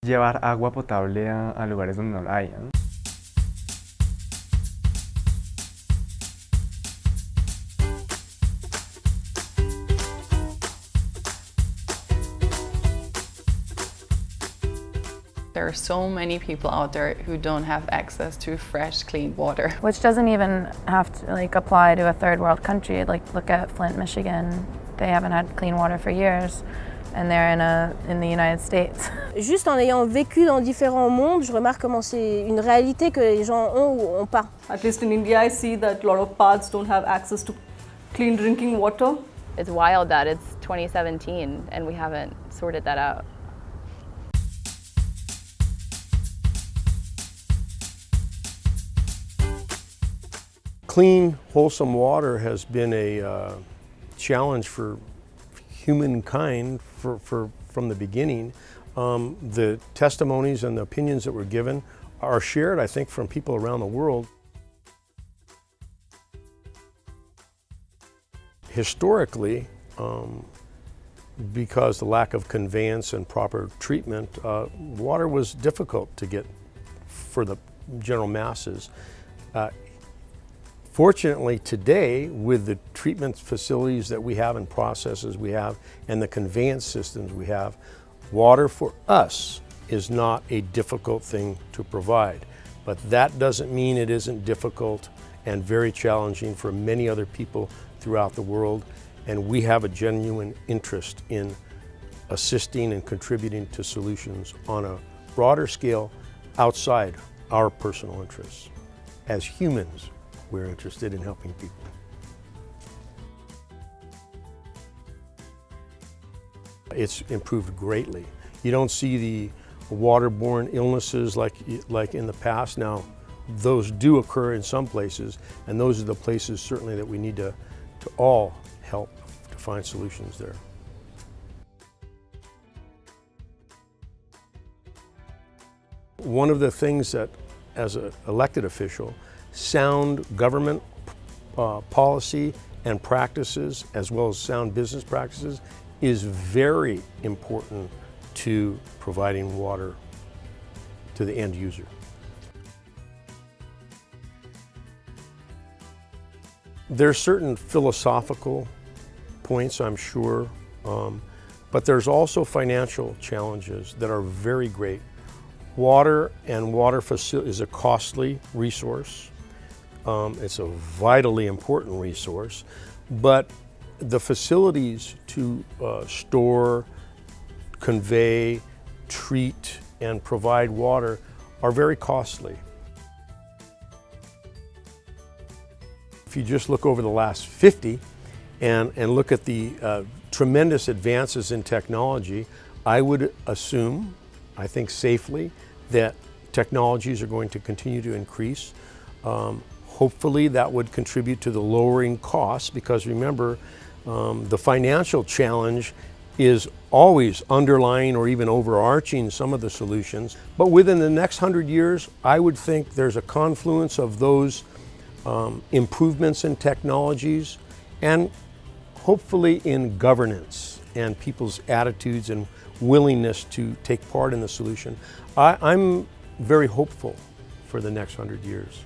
llevar agua potable a lugares donde no la hay, ¿no? There are so many people out there who don't have access to fresh, clean water. Which doesn't even have to apply to a third world country. Look at Flint, Michigan. They haven't had clean water for years, and they're in the United States. Juste en ayant vécu dans différents mondes, je remarque comment c'est une réalité que les gens ont ou ont pas. At least in India, I see that a lot of parts don't have access to clean drinking water. It's wild that it's 2017 and we haven't sorted that out. Clean, wholesome water has been a challenge for humankind from the beginning. The testimonies and the opinions that were given are shared, I think, from people around the world. Historically, because the lack of conveyance and proper treatment, water was difficult to get for the general masses. Fortunately today, with the treatment facilities that we have and processes we have and the conveyance systems we have, water for us is not a difficult thing to provide. But that doesn't mean it isn't difficult and very challenging for many other people throughout the world. And we have a genuine interest in assisting and contributing to solutions on a broader scale outside our personal interests. As humans, we're interested in helping people. It's improved greatly. You don't see the waterborne illnesses like in the past. Now, those do occur in some places, and those are the places certainly that we need to all help to find solutions there. One of the things that, as an elected official, sound government policy and practices, as well as sound business practices, is very important to providing water to the end user. There are certain philosophical points, I'm sure, but there's also financial challenges that are very great. Water and water facility is a costly resource. It's a vitally important resource, but the facilities to store, convey, treat, and provide water are very costly. If you just look over the last 50 and look at the tremendous advances in technology, I would assume, I think safely, that technologies are going to continue to increase. Hopefully that would contribute to the lowering costs, because remember, the financial challenge is always underlying or even overarching some of the solutions. But within the next 100 years, I would think there's a confluence of those improvements in technologies and hopefully in governance and people's attitudes and willingness to take part in the solution. I'm very hopeful for the next 100 years.